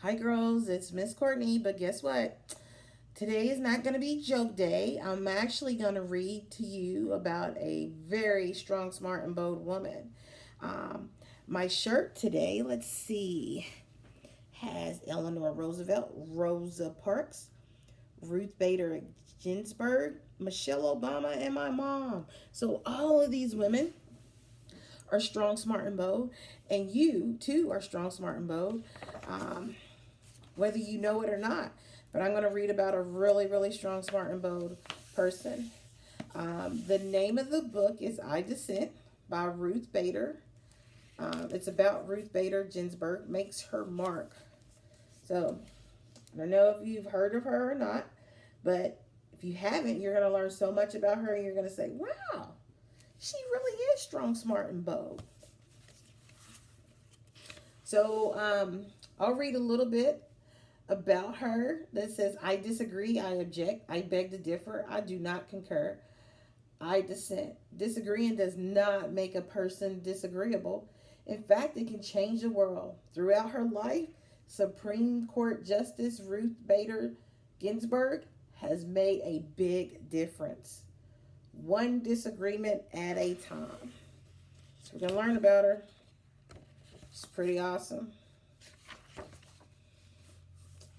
Hi, girls, it's Miss Courtney, but guess what? Today is not going to be joke day. I'm actually going to read to you about a very strong, smart, and bold woman. Um, my shirt today, let's see, has Eleanor Roosevelt, Rosa Parks, Ruth Bader Ginsburg, Michelle Obama, and my mom. So, all of these women are strong, smart, and bold, and you too are strong, smart, and bold. Um, whether you know it or not. But I'm going to read about a really, really strong, smart, and bold person. The name of the book is I Dissent by Ruth Bader. It's about Ruth Bader Ginsburg makes her mark. So I don't know if you've heard of her or not, but if you haven't, you're going to learn so much about her and you're going to say, wow, she really is strong, smart, and bold. So I'll read a little bit about her that says, I disagree, I object, I beg to differ, I do not concur, I dissent. Disagreeing does not make a person disagreeable. In fact, it can change the world. Throughout her life, Supreme Court Justice Ruth Bader Ginsburg has made a big difference. One disagreement at a time. So we're going to learn about her. It's pretty awesome.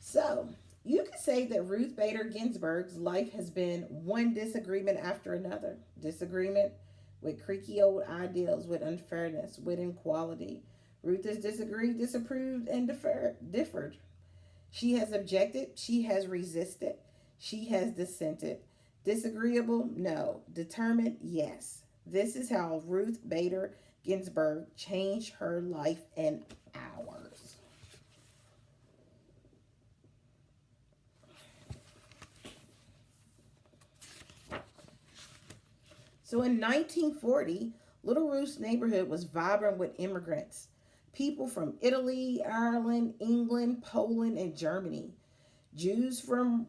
So, you could say that Ruth Bader Ginsburg's life has been one disagreement after another. Disagreement with creaky old ideals, with unfairness, with inequality. Ruth has disagreed, disapproved, and differed. She has objected, she has resisted, she has dissented. Disagreeable? No. Determined? Yes. This is how Ruth Bader Ginsburg changed her life and ours. So in 1940, Little Ruth's neighborhood was vibrant with immigrants. People from Italy, Ireland, England, Poland, and Germany. Jews from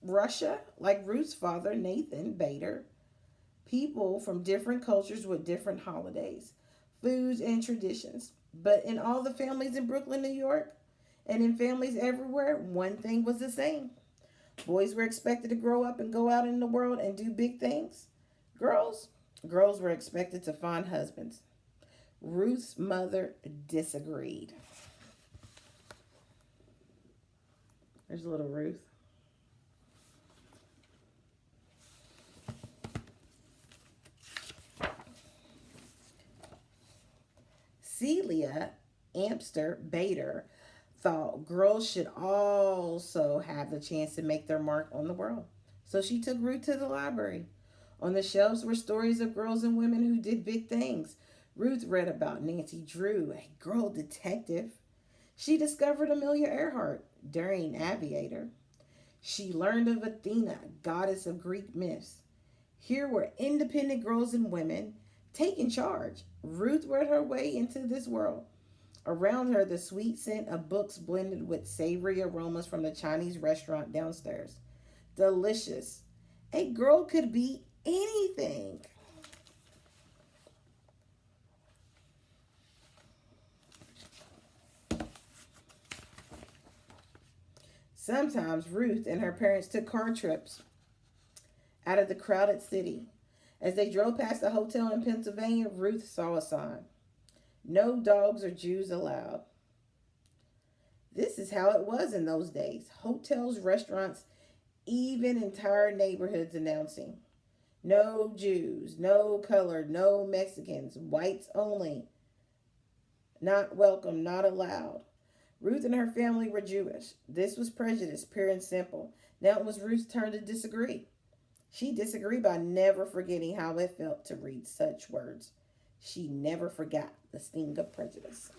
Russia, like Ruth's father, Nathan Bader. People from different cultures with different holidays, foods, and traditions. But in all the families in Brooklyn, New York, and in families everywhere, one thing was the same. Boys were expected to grow up and go out in the world and do big things. Girls, girls were expected to find husbands. Ruth's mother disagreed. There's little Ruth. Celia Amster Bader thought girls should also have the chance to make their mark on the world. So she took Ruth to the library. On the shelves were stories of girls and women who did big things. Ruth read about Nancy Drew, a girl detective. She discovered Amelia Earhart, daring aviator. She learned of Athena, goddess of Greek myths. Here were independent girls and women taking charge. Ruth read her way into this world. Around her, the sweet scent of books blended with savory aromas from the Chinese restaurant downstairs. Delicious. A girl could be anything. Sometimes Ruth and her parents took car trips out of the crowded city. As they drove past a hotel in Pennsylvania, Ruth saw a sign. No dogs or Jews allowed. This is how it was in those days. Hotels, restaurants, even entire neighborhoods announcing no Jews, no colored, no Mexicans, whites only. Not welcome, not allowed. Ruth and her family were Jewish. This was prejudice, pure and simple. Now it was Ruth's turn to disagree. She disagreed by never forgetting how it felt to read such words. She never forgot the sting of prejudice.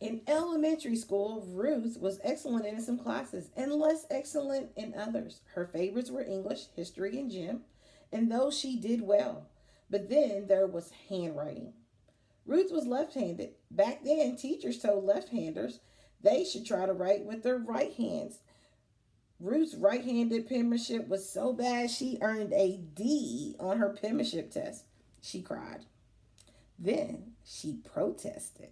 In elementary school, Ruth was excellent in some classes and less excellent in others. Her favorites were English, history, and gym, and those she did well. But then there was handwriting. Ruth was left handed. Back then, teachers told left handers they should try to write with their right hands. Ruth's right-handed penmanship was so bad she earned a D on her penmanship test. She cried. Then she protested.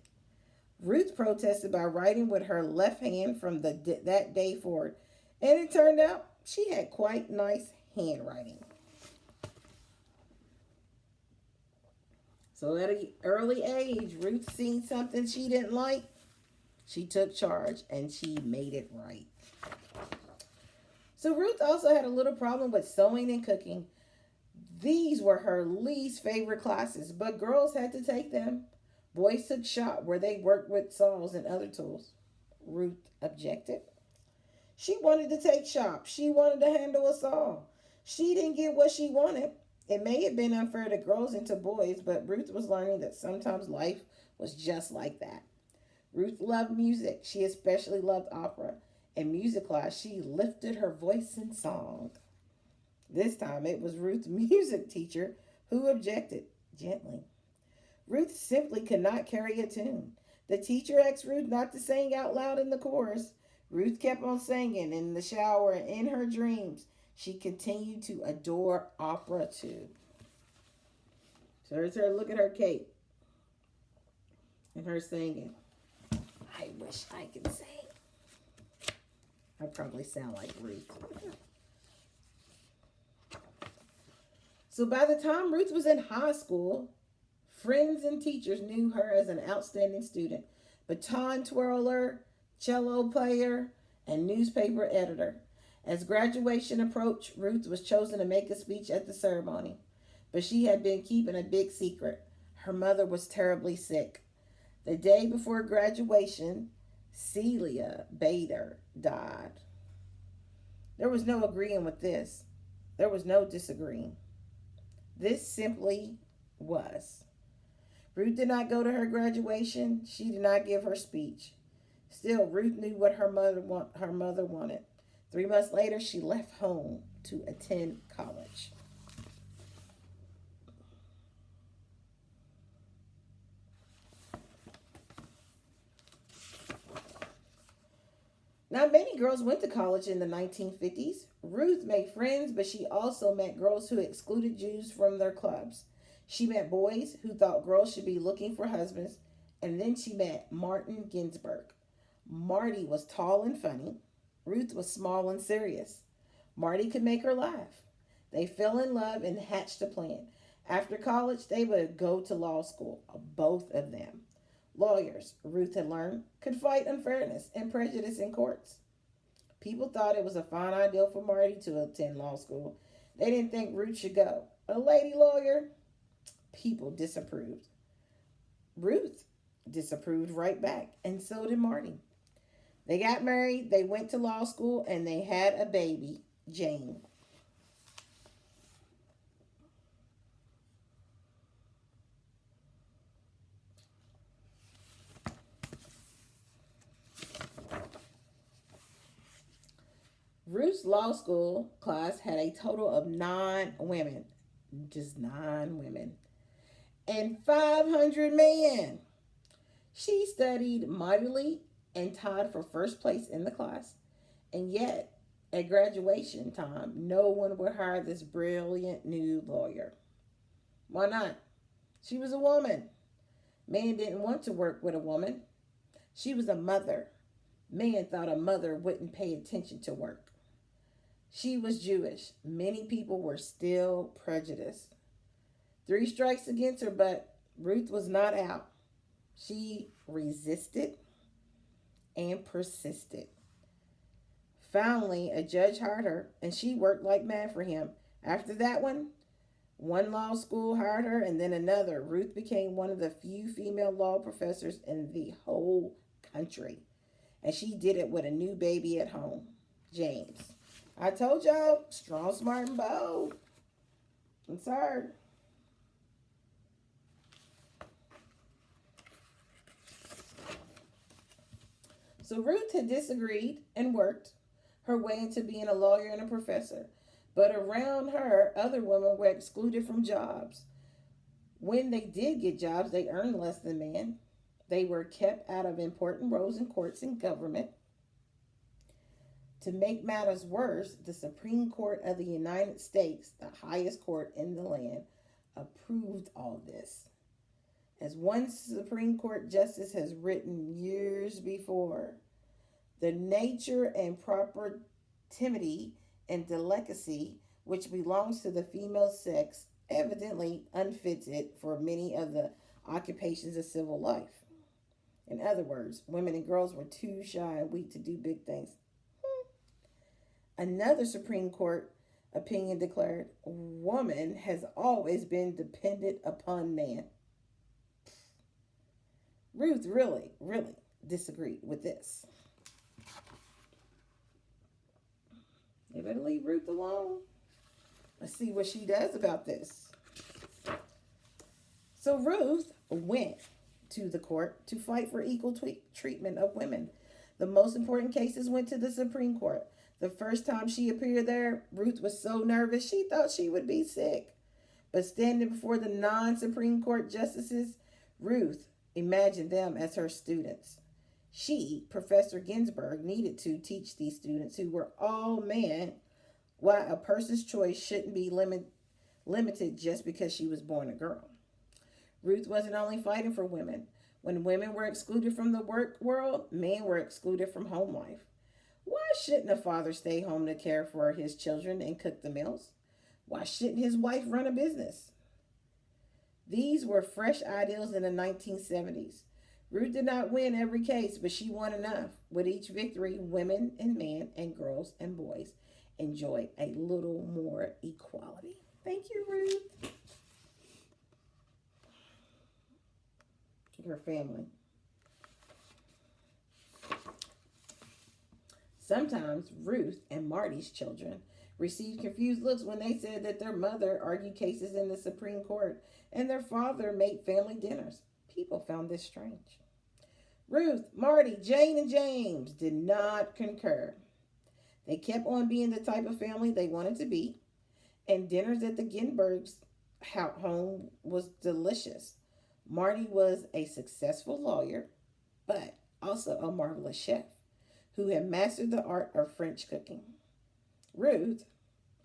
Ruth protested by writing with her left hand from that day forward, and it turned out she had quite nice handwriting. So at an early age, Ruth seen something she didn't like. She took charge and she made it right. So Ruth also had a little problem with sewing and cooking. These were her least favorite classes, but girls had to take them. Boys took shop where they worked with saws and other tools. Ruth objected. She wanted to take shop. She wanted to handle a saw. She didn't get what she wanted. It may have been unfair to girls and to boys, but Ruth was learning that sometimes life was just like that. Ruth loved music. She especially loved opera. In music class, she lifted her voice in song. This time it was Ruth's music teacher who objected gently. Ruth simply could not carry a tune. The teacher asked Ruth not to sing out loud in the chorus. Ruth kept on singing in the shower and in her dreams. She continued to adore opera too. So there's her, look at her cape and her singing. I wish I could sing. I probably sound like Ruth. So by the time Ruth was in high school, friends and teachers knew her as an outstanding student, baton twirler, cello player, and newspaper editor. As graduation approached, Ruth was chosen to make a speech at the ceremony, but she had been keeping a big secret. Her mother was terribly sick. The day before graduation, Celia Bader died. There was no agreeing with this. There was no disagreeing. This simply was. Ruth did not go to her graduation. She did not give her speech. Still, Ruth knew what her mother wanted. 3 months later, she left home to attend college. Now, many girls went to college in the 1950s. Ruth made friends, but she also met girls who excluded Jews from their clubs. She met boys who thought girls should be looking for husbands, and then she met Martin Ginsburg. Marty was tall and funny. Ruth was small and serious. Marty could make her laugh. They fell in love and hatched a plan. After college, they would go to law school, both of them. Lawyers, Ruth had learned, could fight unfairness and prejudice in courts. People thought it was a fine idea for Marty to attend law school. They didn't think Ruth should go. A lady lawyer? People disapproved. Ruth disapproved right back, and so did Marty. They got married, they went to law school, and they had a baby, Jane. Ruth's law school class had a total of 9 women, just 9 women, and 500 men. She studied mightily and tied for first place in the class. And yet, at graduation time, no one would hire this brilliant new lawyer. Why not? She was a woman. Men didn't want to work with a woman. She was a mother. Men thought a mother wouldn't pay attention to work. She was Jewish. Many people were still prejudiced. 3 strikes against her, but Ruth was not out. She resisted and persisted. Finally, a judge hired her, and she worked like mad for him. After that one law school hired her, and then another. Ruth became one of the few female law professors in the whole country. And she did it with a new baby at home, James. I told y'all, strong, smart, and bold. It's her. So Ruth had disagreed and worked her way into being a lawyer and a professor. But around her, other women were excluded from jobs. When they did get jobs, they earned less than men. They were kept out of important roles in courts and government. To make matters worse, the Supreme Court of the United States, the highest court in the land, approved all this. As one Supreme Court justice has written years before, the nature and property and delicacy which belongs to the female sex evidently unfits it for many of the occupations of civil life. In other words, women and girls were too shy and weak to do big things. Another Supreme Court opinion declared, woman has always been dependent upon man. Ruth really disagreed with this. They better leave Ruth alone. Let's see what she does about this. So Ruth went to the court to fight for equal treatment of women. The most important cases went to the Supreme Court. The first time she appeared there, Ruth was so nervous she thought she would be sick. But standing before the non-Supreme Court justices, Ruth imagined them as her students. She, Professor Ginsburg, needed to teach these students, who were all men, why a person's choice shouldn't be limited just because she was born a girl. Ruth wasn't only fighting for women. When women were excluded from the work world, men were excluded from home life. Why shouldn't a father stay home to care for his children and cook the meals? Why shouldn't his wife run a business? These were fresh ideals in the 1970s. Ruth did not win every case, but she won enough. With each victory, women and men and girls and boys enjoyed a little more equality. Thank you, Ruth. Her family. Sometimes Ruth and Marty's children received confused looks when they said that their mother argued cases in the Supreme Court and their father made family dinners. People found this strange. Ruth, Marty, Jane, and James did not concur. They kept on being the type of family they wanted to be, and dinners at the Ginsburg's home was delicious. Marty was a successful lawyer, but also a marvelous chef who had mastered the art of French cooking. Ruth,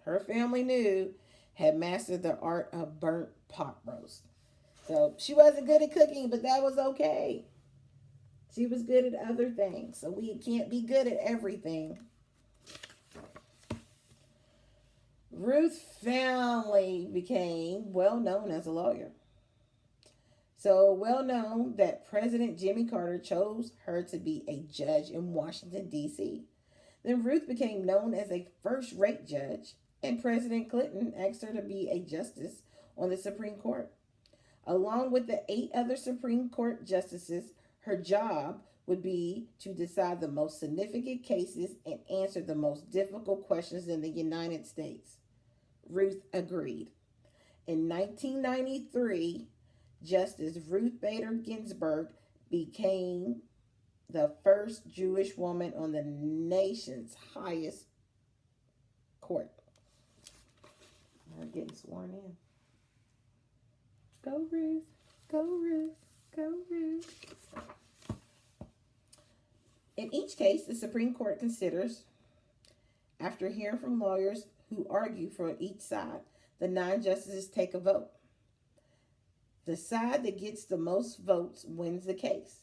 her family knew, had mastered the art of burnt pot roast. So she wasn't good at cooking, but that was okay. She was good at other things, so we can't be good at everything. Ruth's family became well known as a lawyer. So well known that President Jimmy Carter chose her to be a judge in Washington, D.C. Then Ruth became known as a first-rate judge, and President Clinton asked her to be a justice on the Supreme Court. Along with the 8 other Supreme Court justices, her job would be to decide the most significant cases and answer the most difficult questions in the United States. Ruth agreed. In 1993, Justice Ruth Bader Ginsburg became the first Jewish woman on the nation's highest court. We're getting sworn in. Go Ruth, go Ruth, go Ruth. In each case, the Supreme Court considers, after hearing from lawyers who argue for each side, the 9 justices take a vote. The side that gets the most votes wins the case.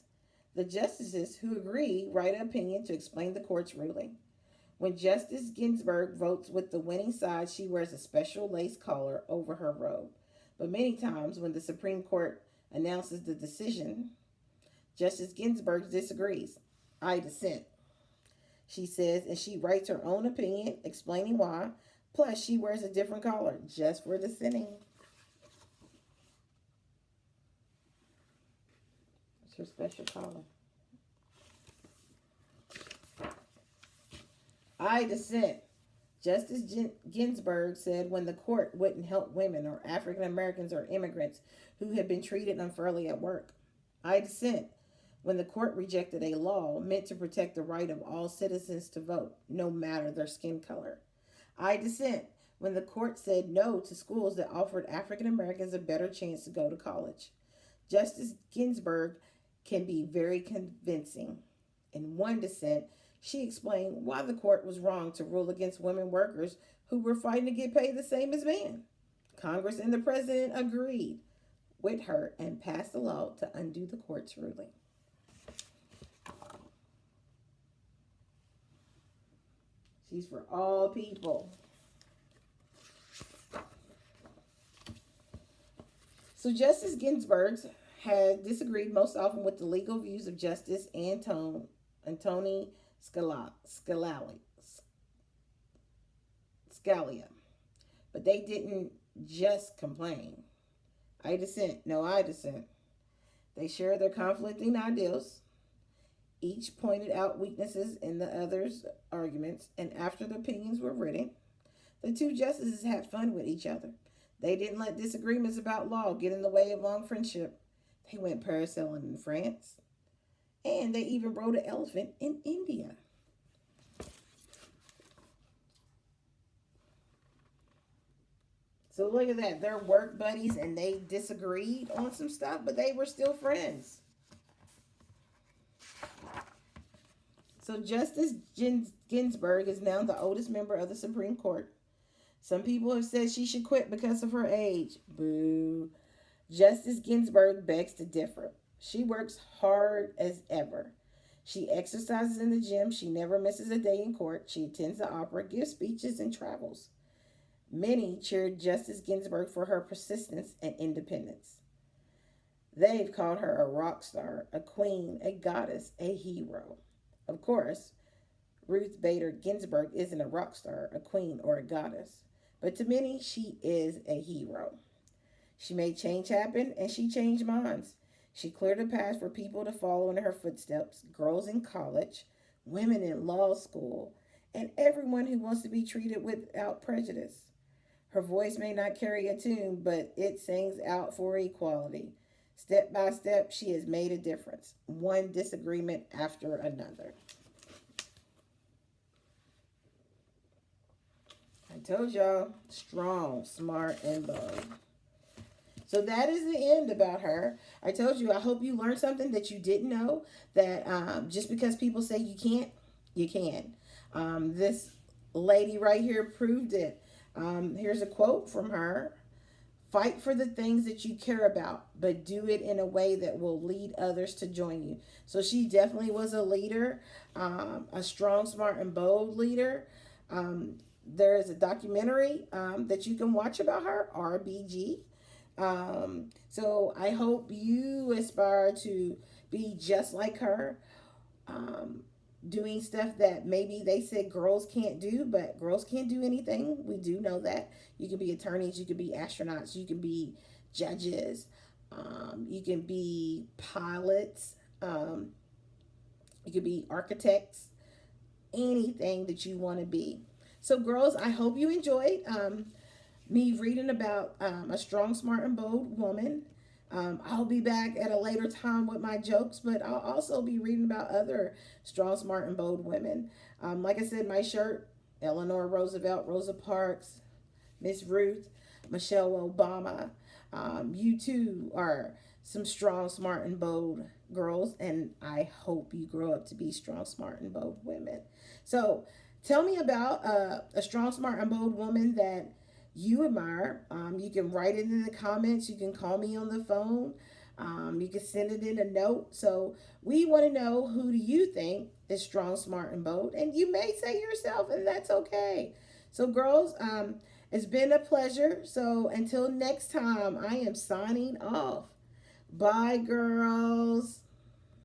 The justices who agree write an opinion to explain the court's ruling. When Justice Ginsburg votes with the winning side, she wears a special lace collar over her robe. But many times when the Supreme Court announces the decision, Justice Ginsburg disagrees. I dissent, she says, and she writes her own opinion explaining why. Plus, she wears a different collar just for dissenting. It's her special collar. I dissent. Justice Ginsburg said when the court wouldn't help women or African Americans or immigrants who had been treated unfairly at work. I dissent when the court rejected a law meant to protect the right of all citizens to vote, no matter their skin color. I dissent when the court said no to schools that offered African Americans a better chance to go to college. Justice Ginsburg can be very convincing. In one dissent, She explained why the court was wrong to rule against women workers who were fighting to get paid the same as men. Congress and the president agreed with her and passed a law to undo the court's ruling. She's for all people. So Justice Ginsburg has disagreed most often with the legal views of Justice Antoni Scalia. But they didn't just complain. I dissent. No, I dissent. They shared their conflicting ideals. Each pointed out weaknesses in the other's arguments, and after the opinions were written, the two justices had fun with each other. They didn't let disagreements about law get in the way of long friendship. They went parasailing in France, and they even rode an elephant in India. So look at that. They're work buddies, and they disagreed on some stuff, but they were still friends. So Justice Ginsburg is now the oldest member of the Supreme Court. Some people have said she should quit because of her age. Boo. Justice Ginsburg begs to differ. She works hard as ever. She exercises in the gym. She never misses a day in court. She attends the opera, gives speeches, and travels. Many cheered Justice Ginsburg for her persistence and independence. They've called her a rock star, a queen, a goddess, a hero. Of course, Ruth Bader Ginsburg isn't a rock star, a queen, or a goddess. But to many, she is a hero. She made change happen, and she changed minds. She cleared a path for people to follow in her footsteps, girls in college, women in law school, and everyone who wants to be treated without prejudice. Her voice may not carry a tune, but it sings out for equality. Step by step, she has made a difference, one disagreement after another. I told y'all, strong, smart, and bold. So that is the end about her. I told you, I hope you learned something that you didn't know, that just because people say you can't, you can. This lady right here proved it. Here's a quote from her. Fight for the things that you care about, but do it in a way that will lead others to join you. So she definitely was a leader, a strong, smart, and bold leader. There is a documentary that you can watch about her, RBG. So I hope you aspire to be just like her, doing stuff that maybe they said girls can't do, but girls can't do anything. We do know that. You can be attorneys, you can be astronauts, you can be judges, you can be pilots, you can be architects, anything that you want to be. So girls, I hope you enjoyed me reading about a strong, smart, and bold woman. I'll be back at a later time with my jokes, but I'll also be reading about other strong, smart, and bold women. Like I said, my shirt, Eleanor Roosevelt, Rosa Parks, Miss Ruth, Michelle Obama. You too are some strong, smart, and bold girls, and I hope you grow up to be strong, smart, and bold women. So tell me about a strong, smart, and bold woman that you admire. You can write it in the comments. You can call me on the phone. You can send it in a note. So we want to know, who do you think is strong, smart, and bold? And you may say yourself, and that's okay. So girls, it's been a pleasure. So until next time, I am signing off. Bye, girls.